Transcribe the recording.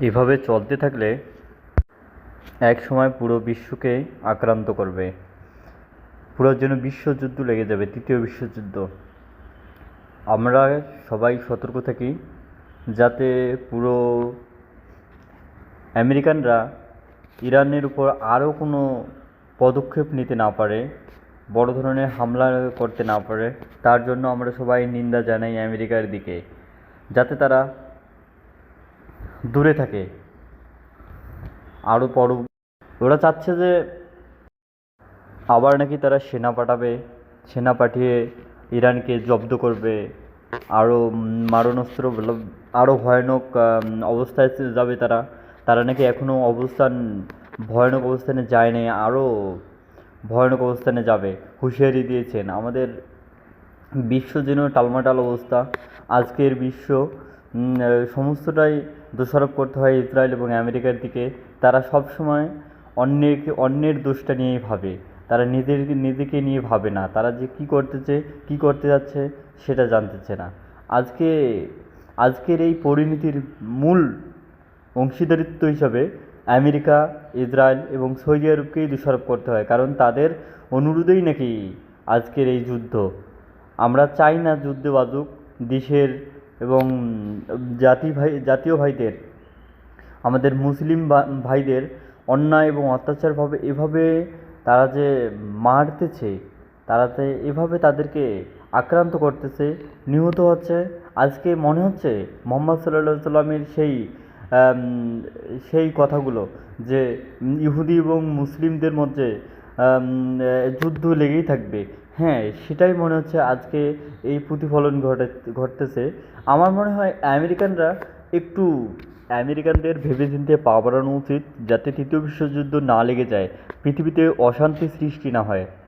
এভাবে চলতে থাকলে একসময় পুরো বিশ্বকে আক্রান্ত করবে। পুরো যেন বিশ্বযুদ্ধ লেগে যাবে, তৃতীয় বিশ্বযুদ্ধ। আমরা সবাই সতর্ক থাকি যাতে পুরো আমেরিকানরা ইরানের উপর আরও কোনো পদক্ষেপ নিতে না পারে, বড় ধরনের হামলা করতে না পারে। তার জন্য আমরা সবাই নিন্দা জানাই আমেরিকার দিকে, যাতে তারা দূরে থাকে। আরও ওরা চাচ্ছে যে আবার নাকি তারা সেনা পাঠাবে, সেনা পাঠিয়ে ইরানকে জব্দ করবে, আরও মারণাস্ত্র, আরও ভয়ানক অবস্থায় যাবে তারা। তারা নাকি এখনও ভয়ানক অবস্থানে যায়নি, আরও ভয়ানক অবস্থানে যাবে, হুঁশিয়ারি দিয়েছেন। আমাদের বিশ্ব যেন টালমাটাল অবস্থা। আজকের বিশ্ব সমস্তটাই দোষারোপ করতে হয় ইসরায়েল এবং আমেরিকার দিকে। তারা সবসময় অন্যের দোষটা নিয়েই ভাবে, তারা নিজেকে নিয়ে ভাবে না। তারা যে কী করতে যাচ্ছে সেটা জানতেছে না। আজকের এই পরিণতির মূল অংশীদারিত্ব হিসাবে আমেরিকা, ইসরায়েল এবং সৌদি আরবকেই দোষারোপ করতে হয়, কারণ তাদের অনুরোধেই নাকি আজকের এই যুদ্ধ। আমরা চাই না যুদ্ধে বাজুক দেশের এবং জাতীয় ভাইদের, আমাদের মুসলিম ভাইদের অন্যায় এবং অত্যাচারভাবে এভাবে তারা যে মারতেছে, তারাতে এভাবে তাদেরকে আক্রান্ত করতেছে, নিহত হচ্ছে। আজকে মনে হচ্ছে মোহাম্মদ সাল্লাল্লাহু সাল্লামের সেই কথাগুলো, যে ইহুদি এবং মুসলিমদের মধ্যে যুদ্ধ লেগেই থাকবে। হ্যাঁ, সেটাই মনে হচ্ছে আজকে এই প্রতিফলন ঘটতেছে। আমার মনে হয় আমেরিকানদের ভেবেচিন্তে পা বাড়ানো উচিত, যাতে তৃতীয় বিশ্বযুদ্ধ না লেগে যায়, পৃথিবীতে অশান্তি সৃষ্টি না হয়।